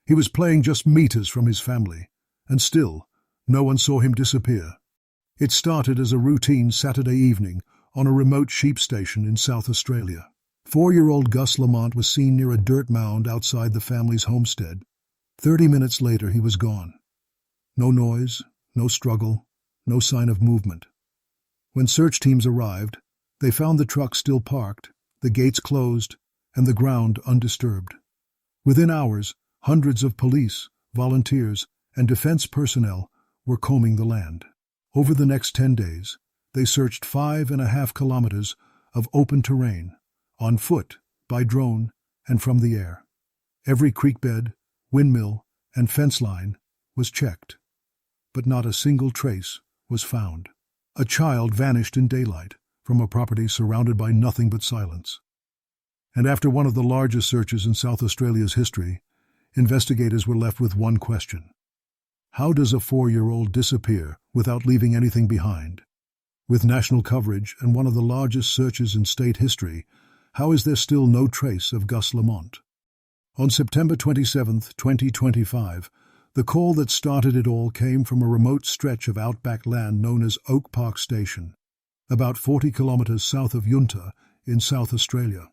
He was playing just meters from his family, and still, no one saw him disappear. It started as a routine Saturday evening on a remote sheep station in South Australia. 4-year-old Gus Lamont was seen near a dirt mound outside the family's homestead. 30 minutes later, he was gone. No noise, no struggle, no sign of movement. When search teams arrived, they found the truck still parked, the gates closed, and the ground undisturbed. Within hours, hundreds of police, volunteers, and defense personnel were combing the land. Over the next 10 days, they searched 5.5 kilometers of open terrain, on foot, by drone, and from the air. Every creek bed, windmill, and fence line was checked, but not a single trace was found. A child vanished in daylight from a property surrounded by nothing but silence. And after one of the largest searches in South Australia's history, investigators were left with one question. How does a 4-year-old disappear without leaving anything behind? With national coverage and one of the largest searches in state history, how is there still no trace of Gus Lamont? On September 27, 2025, the call that started it all came from a remote stretch of outback land known as Oak Park Station, about 40 kilometers south of Yunta in South Australia.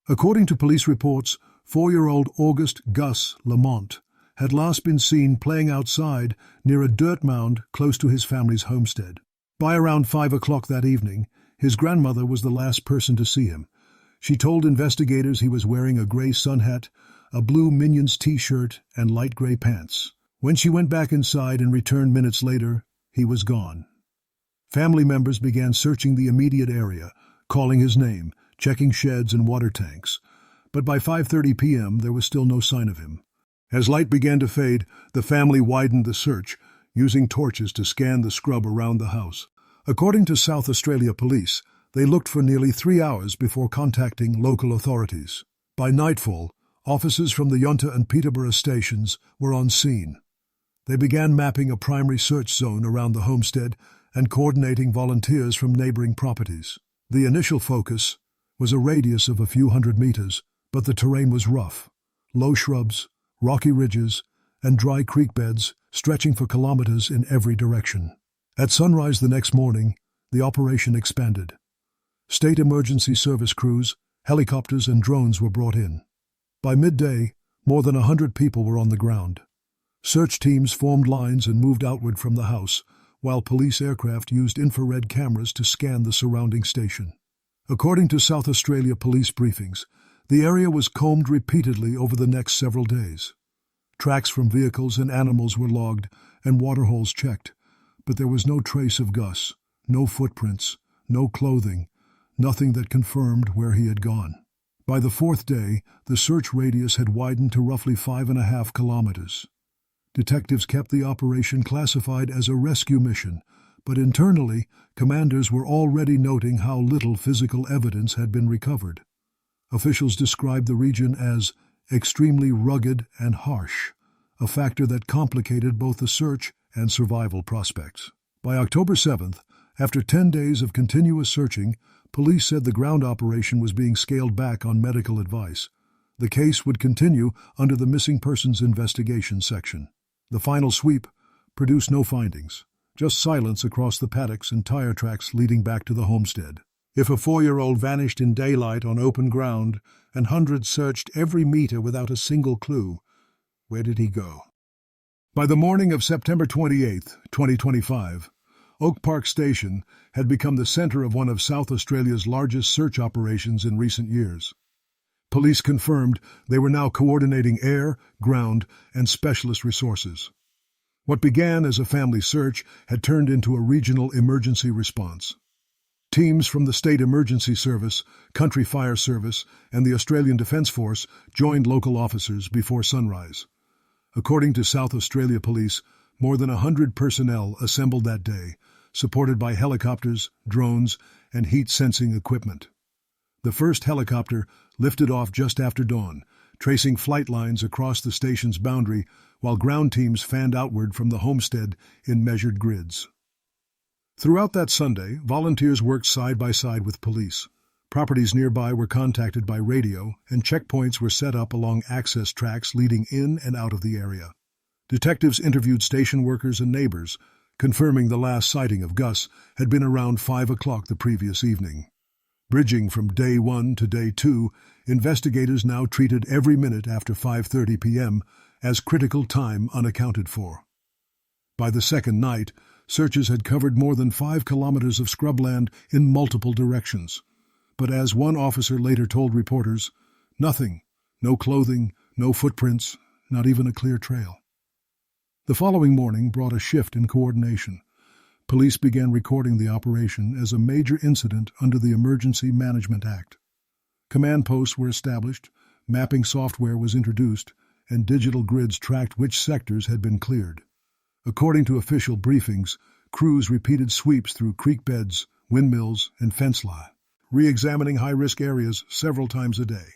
According to police reports, 4-year-old August Gus Lamont had last been seen playing outside near a dirt mound close to his family's homestead. By around 5 o'clock that evening, his grandmother was the last person to see him. She told investigators he was wearing a gray sun hat, a blue Minions t-shirt, and light gray pants. When she went back inside and returned minutes later, he was gone. Family members began searching the immediate area, calling his name, checking sheds and water tanks. But by 5:30 p.m., there was still no sign of him. As light began to fade, the family widened the search, using torches to scan the scrub around the house. According to South Australia Police, they looked for nearly 3 hours before contacting local authorities. By nightfall, officers from the Yunta and Peterborough stations were on scene. They began mapping a primary search zone around the homestead and coordinating volunteers from neighboring properties. The initial focus was a radius of a few hundred meters, but the terrain was rough. Low shrubs, rocky ridges, and dry creek beds stretching for kilometers in every direction. At sunrise the next morning, the operation expanded. State emergency service crews, helicopters, and drones were brought in. By midday, more than 100 people were on the ground. Search teams formed lines and moved outward from the house, while police aircraft used infrared cameras to scan the surrounding station. According to South Australia police briefings, the area was combed repeatedly over the next several days. Tracks from vehicles and animals were logged and waterholes checked, but there was no trace of Gus, no footprints, no clothing, nothing that confirmed where he had gone. By the 4th day, the search radius had widened to roughly 5.5 kilometers. Detectives kept the operation classified as a rescue mission, but internally, commanders were already noting how little physical evidence had been recovered. Officials described the region as extremely rugged and harsh, a factor that complicated both the search and survival prospects. By October 7th, after 10 days of continuous searching, police said the ground operation was being scaled back on medical advice. The case would continue under the Missing Persons Investigation section. The final sweep produced no findings, just silence across the paddocks and tire tracks leading back to the homestead. If a 4-year-old vanished in daylight on open ground and hundreds searched every meter without a single clue, where did he go? By the morning of September 28, 2025, Oak Park Station had become the center of one of South Australia's largest search operations in recent years. Police confirmed they were now coordinating air, ground, and specialist resources. What began as a family search had turned into a regional emergency response. Teams from the State Emergency Service, Country Fire Service, and the Australian Defence Force joined local officers before sunrise. According to South Australia Police, more than 100 personnel assembled that day, supported by helicopters, drones, and heat-sensing equipment. The first helicopter lifted off just after dawn, tracing flight lines across the station's boundary, while ground teams fanned outward from the homestead in measured grids. Throughout that Sunday, volunteers worked side by side with police, Properties nearby were contacted by radio, and checkpoints were set up along access tracks leading in and out of the area. Detectives interviewed station workers and neighbors, confirming the last sighting of Gus had been around 5 o'clock the previous evening. Bridging from day 1 to day 2, investigators now treated every minute after 5:30 p.m. as critical time unaccounted for. By the second night, searches had covered more than 5 kilometers of scrubland in multiple directions. But as one officer later told reporters, nothing, no clothing, no footprints, not even a clear trail. The following morning brought a shift in coordination. Police began recording the operation as a major incident under the Emergency Management Act. Command posts were established, mapping software was introduced, and digital grids tracked which sectors had been cleared. According to official briefings, crews repeated sweeps through creek beds, windmills, and fence line, re-examining high-risk areas several times a day.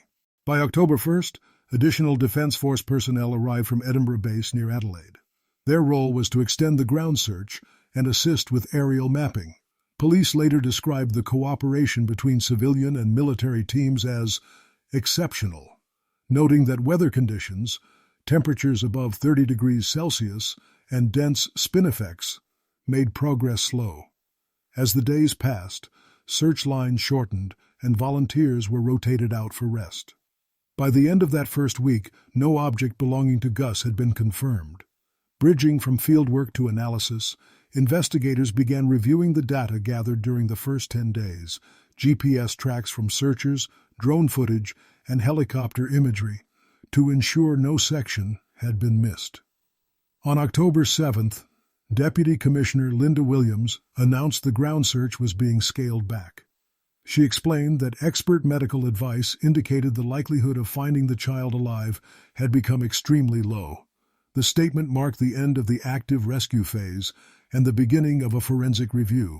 By October 1st, additional Defence Force personnel arrived from Edinburgh Base near Adelaide. Their role was to extend the ground search and assist with aerial mapping. Police later described the cooperation between civilian and military teams as exceptional, noting that weather conditions, temperatures above 30 degrees Celsius, and dense spinifex made progress slow. As the days passed, search lines shortened and volunteers were rotated out for rest. By the end of that first week, no object belonging to Gus had been confirmed. Bridging from fieldwork to analysis, investigators began reviewing the data gathered during the first 10 days, GPS tracks from searchers, drone footage, and helicopter imagery, to ensure no section had been missed. On October 7th, Deputy Commissioner Linda Williams announced the ground search was being scaled back. She explained that expert medical advice indicated the likelihood of finding the child alive had become extremely low. The statement marked the end of the active rescue phase and the beginning of a forensic review.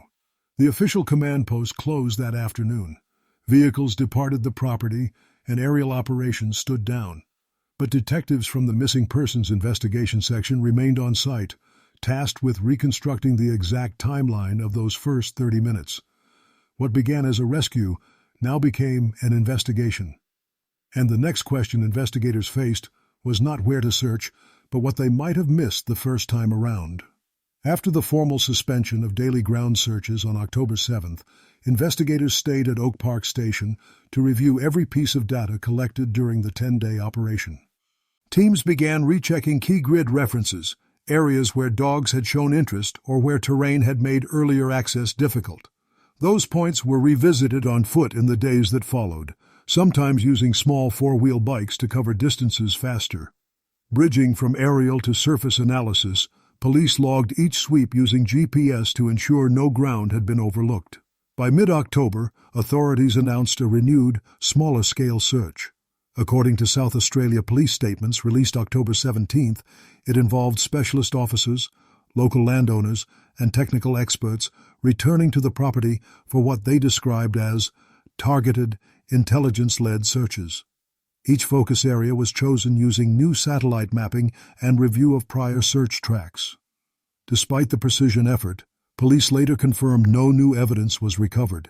The official command post closed that afternoon. Vehicles departed the property and aerial operations stood down. But detectives from the Missing Persons Investigation Section remained on site, tasked with reconstructing the exact timeline of those first 30 minutes. What began as a rescue now became an investigation. And the next question investigators faced was not where to search, but what they might have missed the first time around. After the formal suspension of daily ground searches on October 7th, investigators stayed at Oak Park Station to review every piece of data collected during the 10-day operation. Teams began rechecking key grid references, areas where dogs had shown interest or where terrain had made earlier access difficult. Those points were revisited on foot in the days that followed, sometimes using small four-wheel bikes to cover distances faster. Bridging from aerial to surface analysis, police logged each sweep using GPS to ensure no ground had been overlooked. By mid-October, authorities announced a renewed, smaller-scale search. According to South Australia police statements released October 17th, it involved specialist officers, local landowners, and technical experts returning to the property for what they described as targeted, intelligence-led searches. Each focus area was chosen using new satellite mapping and review of prior search tracks. Despite the precision effort, police later confirmed no new evidence was recovered.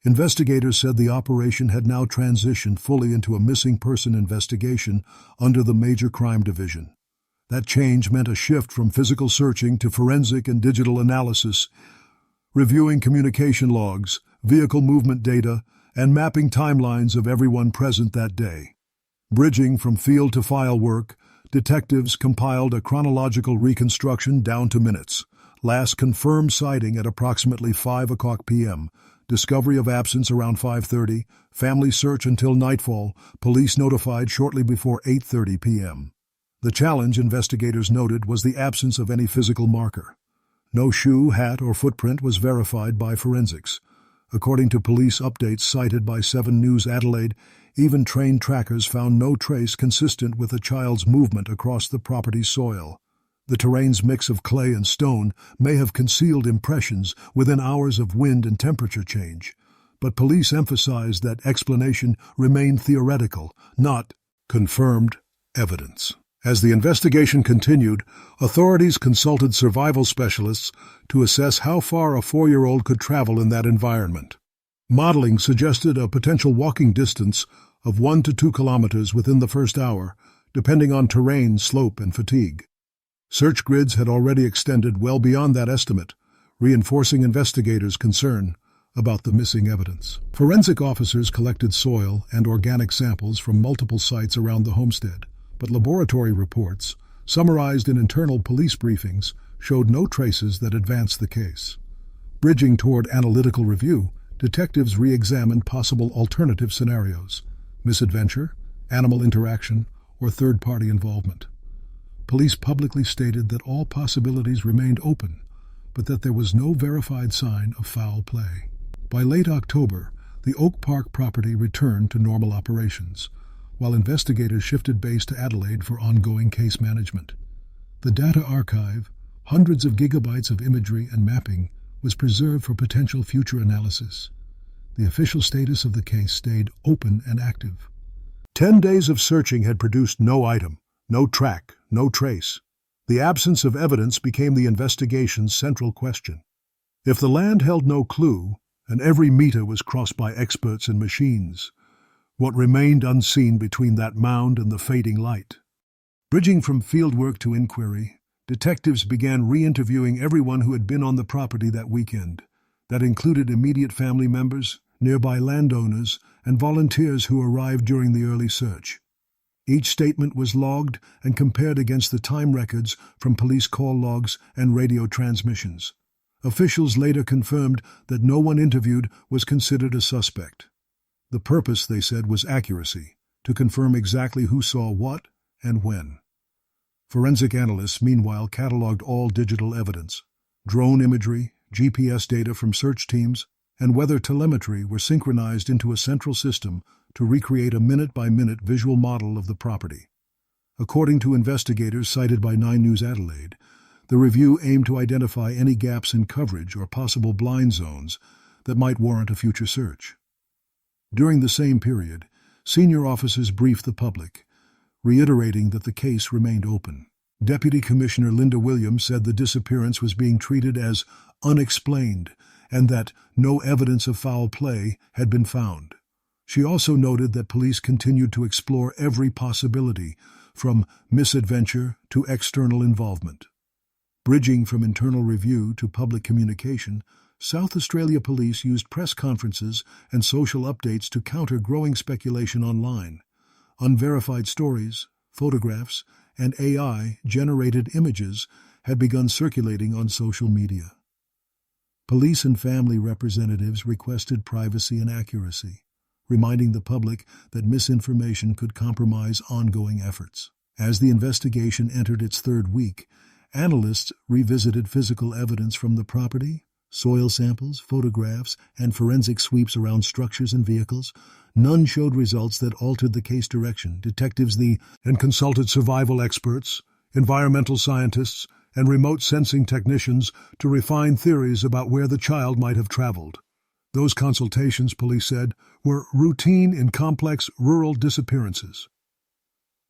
Investigators said the operation had now transitioned fully into a missing person investigation under the Major Crime Division. That change meant a shift from physical searching to forensic and digital analysis, reviewing communication logs, vehicle movement data, and mapping timelines of everyone present that day. Bridging from field to file work, detectives compiled a chronological reconstruction down to minutes. Last confirmed sighting at approximately 5 o'clock p.m., discovery of absence around 5:30, family search until nightfall, police notified shortly before 8:30 p.m. The challenge, investigators noted, was the absence of any physical marker. No shoe, hat, or footprint was verified by forensics. According to police updates cited by 7 News Adelaide, even trained trackers found no trace consistent with a child's movement across the property's soil. The terrain's mix of clay and stone may have concealed impressions within hours of wind and temperature change, but police emphasized that explanation remained theoretical, not confirmed evidence. As the investigation continued, authorities consulted survival specialists to assess how far a 4-year-old could travel in that environment. Modeling suggested a potential walking distance of 1 to 2 kilometers within the first hour, depending on terrain, slope, and fatigue. Search grids had already extended well beyond that estimate, reinforcing investigators' concern about the missing evidence. Forensic officers collected soil and organic samples from multiple sites around the homestead, but laboratory reports, summarized in internal police briefings, showed no traces that advanced the case. Bridging toward analytical review, detectives re-examined possible alternative scenarios: misadventure, animal interaction, or third-party involvement. Police publicly stated that all possibilities remained open, but that there was no verified sign of foul play. By late October, the Oak Park property returned to normal operations, while investigators shifted base to Adelaide for ongoing case management. The data archive, hundreds of gigabytes of imagery and mapping, was preserved for potential future analysis. The official status of the case stayed open and active. 10 days of searching had produced no item, no track, no trace. The absence of evidence became the investigation's central question. If the land held no clue, and every meter was crossed by experts and machines, what remained unseen between that mound and the fading light? Bridging from fieldwork to inquiry, detectives began re-interviewing everyone who had been on the property that weekend. That included immediate family members, nearby landowners, and volunteers who arrived during the early search. Each statement was logged and compared against the time records from police call logs and radio transmissions. Officials later confirmed that no one interviewed was considered a suspect. The purpose, they said, was accuracy, to confirm exactly who saw what and when. Forensic analysts, meanwhile, cataloged all digital evidence. Drone imagery, GPS data from search teams, and weather telemetry were synchronized into a central system to recreate a minute-by-minute visual model of the property. According to investigators cited by 9 News Adelaide, the review aimed to identify any gaps in coverage or possible blind zones that might warrant a future search. During the same period, senior officers briefed the public, reiterating that the case remained open. Deputy Commissioner Linda Williams said the disappearance was being treated as unexplained and that no evidence of foul play had been found. She also noted that police continued to explore every possibility, from misadventure to external involvement. Bridging from internal review to public communication, South Australia Police used press conferences and social updates to counter growing speculation online. Unverified stories, photographs, and AI-generated images had begun circulating on social media. Police and family representatives requested privacy and accuracy, reminding the public that misinformation could compromise ongoing efforts. As the investigation entered its third week, analysts revisited physical evidence from the property, soil samples, photographs, and forensic sweeps around structures and vehicles. None showed results that altered the case direction. Detectives and consulted survival experts, environmental scientists, and remote sensing technicians to refine theories about where the child might have traveled. Those consultations, police said, were routine in complex rural disappearances.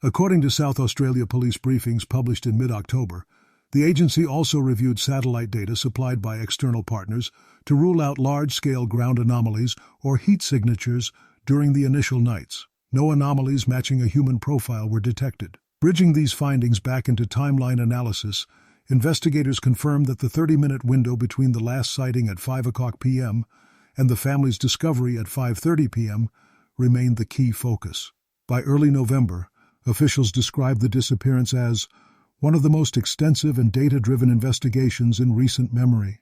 According to South Australia Police briefings published in mid-October, the agency also reviewed satellite data supplied by external partners to rule out large-scale ground anomalies or heat signatures during the initial nights. No anomalies matching a human profile were detected. Bridging these findings back into timeline analysis, investigators confirmed that the 30-minute window between the last sighting at 5:00 p.m. and the family's discovery at 5:30 p.m. remained the key focus. By early November, officials described the disappearance as one of the most extensive and data-driven investigations in recent memory.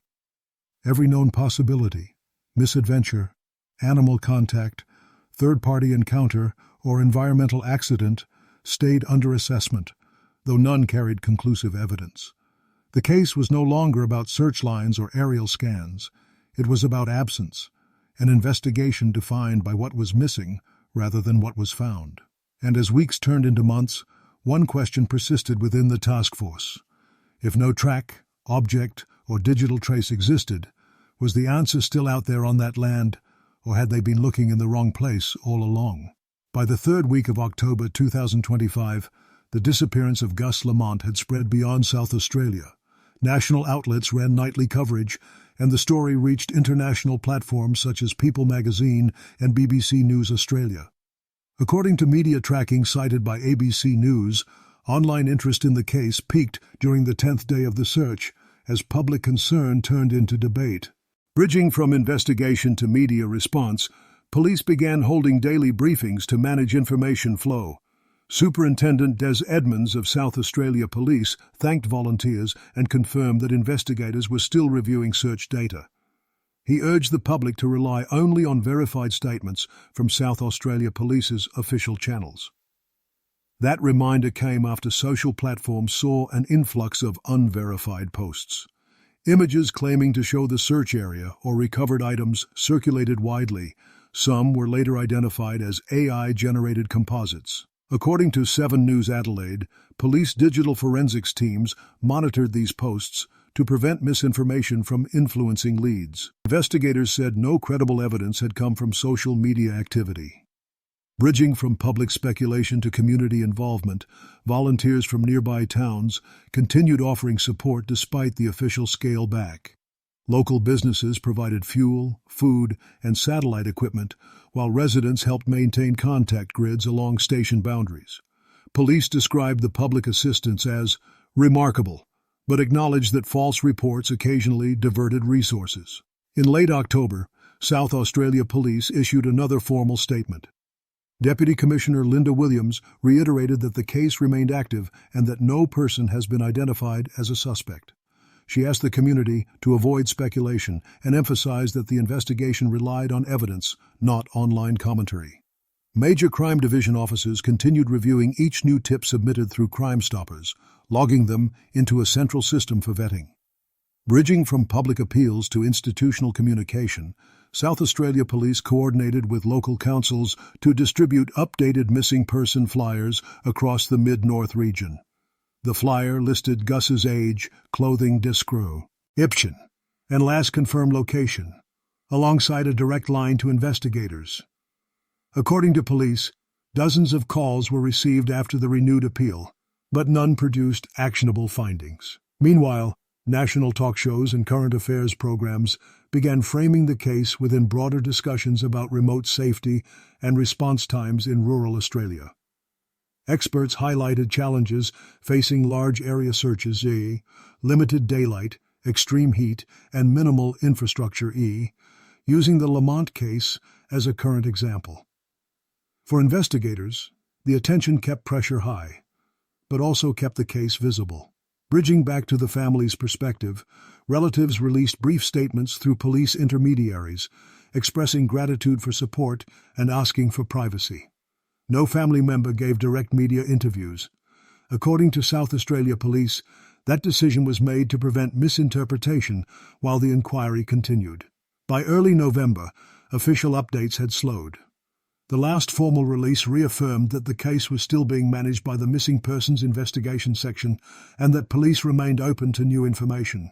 Every known possibility, misadventure, animal contact, third-party encounter, or environmental accident stayed under assessment, though none carried conclusive evidence. The case was no longer about search lines or aerial scans. It was about absence, an investigation defined by what was missing rather than what was found. And as weeks turned into months, one question persisted within the task force. If no track, object, or digital trace existed, was the answer still out there on that land, or had they been looking in the wrong place all along? By the third week of October 2025, the disappearance of Gus Lamont had spread beyond South Australia. National outlets ran nightly coverage, and the story reached international platforms such as People magazine and BBC News Australia. According to media tracking cited by ABC News, online interest in the case peaked during the 10th day of the search as public concern turned into debate. Bridging from investigation to media response, police began holding daily briefings to manage information flow. Superintendent Des Edmonds of South Australia Police thanked volunteers and confirmed that investigators were still reviewing search data. He urged the public to rely only on verified statements from South Australia Police's official channels. That reminder came after social platforms saw an influx of unverified posts. Images claiming to show the search area or recovered items circulated widely. Some were later identified as AI-generated composites. According to 7 News Adelaide, police digital forensics teams monitored these posts to prevent misinformation from influencing leads. Investigators said no credible evidence had come from social media activity. Bridging from public speculation to community involvement, volunteers from nearby towns continued offering support despite the official scale back. Local businesses provided fuel, food, and satellite equipment, while residents helped maintain contact grids along station boundaries. Police described the public assistance as remarkable, but acknowledged that false reports occasionally diverted resources. In late October, South Australia Police issued another formal statement. Deputy Commissioner Linda Williams reiterated that the case remained active and that no person has been identified as a suspect. She asked the community to avoid speculation and emphasized that the investigation relied on evidence, not online commentary. Major Crime Division officers continued reviewing each new tip submitted through Crime Stoppers, logging them into a central system for vetting. Bridging from public appeals to institutional communication, South Australia Police coordinated with local councils to distribute updated missing person flyers across the Mid-North region. The flyer listed Gus's age, clothing description, and last confirmed location, alongside a direct line to investigators. According to police, dozens of calls were received after the renewed appeal, but none produced actionable findings. Meanwhile, national talk shows and current affairs programs began framing the case within broader discussions about remote safety and response times in rural Australia. Experts highlighted challenges facing large area searches, limited daylight, extreme heat, and minimal infrastructure, using the Lamont case as a current example. For investigators, the attention kept pressure high, but also kept the case visible. Bridging back to the family's perspective, relatives released brief statements through police intermediaries, expressing gratitude for support and asking for privacy. No family member gave direct media interviews. According to South Australia Police, that decision was made to prevent misinterpretation while the inquiry continued. By early November, official updates had slowed. The last formal release reaffirmed that the case was still being managed by the Missing Persons Investigation Section and that police remained open to new information.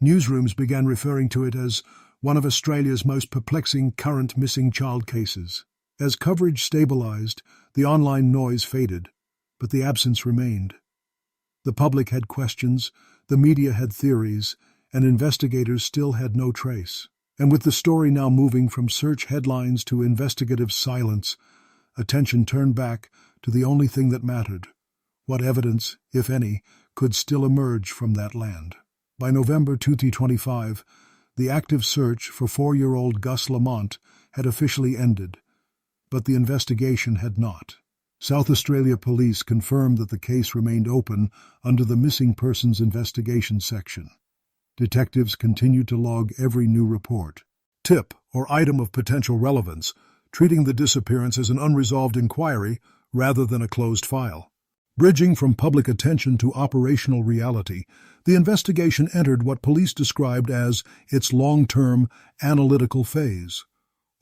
Newsrooms began referring to it as one of Australia's most perplexing current missing child cases. As coverage stabilized, the online noise faded, but the absence remained. The public had questions, the media had theories, and investigators still had no trace. And with the story now moving from search headlines to investigative silence, attention turned back to the only thing that mattered: what evidence, if any, could still emerge from that land. By November 2025, the active search for 4-year-old Gus Lamont had officially ended, but the investigation had not. South Australia Police confirmed that the case remained open under the Missing Persons Investigation Section. Detectives continued to log every new report, tip, or item of potential relevance, treating the disappearance as an unresolved inquiry rather than a closed file. Bridging from public attention to operational reality, the investigation entered what police described as its long-term analytical phase.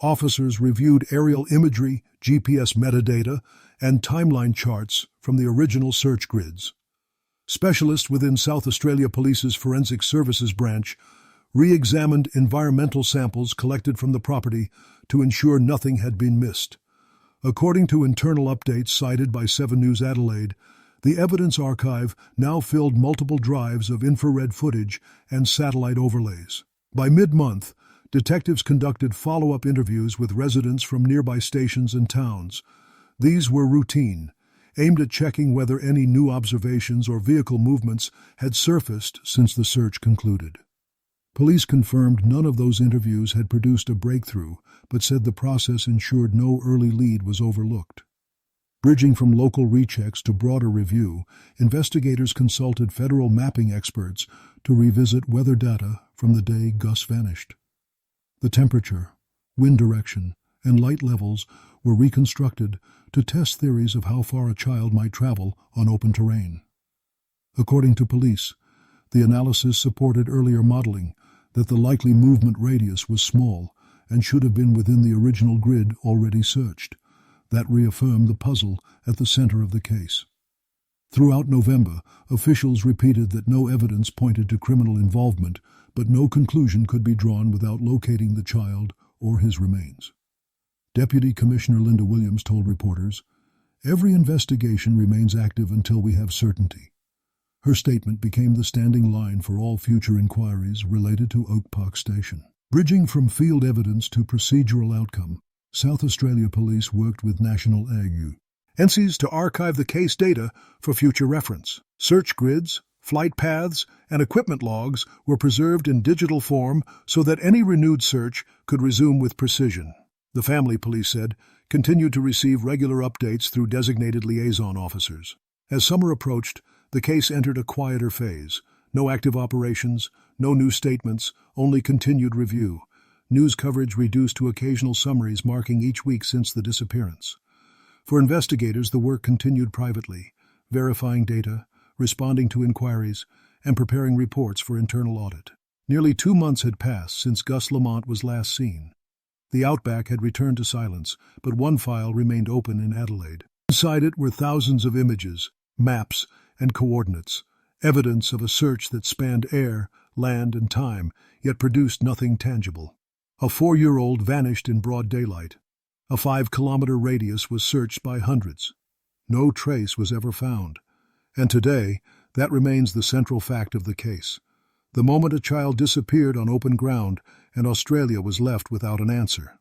Officers reviewed aerial imagery, GPS metadata, and timeline charts from the original search grids. Specialists within South Australia Police's Forensic Services branch re-examined environmental samples collected from the property to ensure nothing had been missed. According to internal updates cited by 7 News Adelaide, the evidence archive now filled multiple drives of infrared footage and satellite overlays. By mid-month, detectives conducted follow-up interviews with residents from nearby stations and towns. These were routine, aimed at checking whether any new observations or vehicle movements had surfaced since the search concluded. Police confirmed none of those interviews had produced a breakthrough, but said the process ensured no early lead was overlooked. Bridging from local rechecks to broader review, investigators consulted federal mapping experts to revisit weather data from the day Gus vanished. The temperature, wind direction, and light levels were reconstructed to test theories of how far a child might travel on open terrain. According to police, the analysis supported earlier modeling that the likely movement radius was small and should have been within the original grid already searched. That reaffirmed the puzzle at the center of the case. Throughout November, officials repeated that no evidence pointed to criminal involvement, but no conclusion could be drawn without locating the child or his remains. Deputy Commissioner Linda Williams told reporters, "Every investigation remains active until we have certainty." Her statement became the standing line for all future inquiries related to Oak Park Station. Bridging from field evidence to procedural outcome, South Australia Police worked with National agencies to archive the case data for future reference. Search grids, flight paths, and equipment logs were preserved in digital form so that any renewed search could resume with precision. The family, police said, continued to receive regular updates through designated liaison officers. As summer approached, the case entered a quieter phase. No active operations, no new statements, only continued review. News coverage reduced to occasional summaries marking each week since the disappearance. For investigators, the work continued privately, verifying data, responding to inquiries, and preparing reports for internal audit. Nearly 2 months had passed since Gus Lamont was last seen. The outback had returned to silence, but one file remained open in Adelaide. Inside it were thousands of images, maps, and coordinates, evidence of a search that spanned air, land, and time, yet produced nothing tangible. A 4-year-old vanished in broad daylight. A 5-kilometer radius was searched by hundreds. No trace was ever found. And today, that remains the central fact of the case. The moment a child disappeared on open ground, and Australia was left without an answer.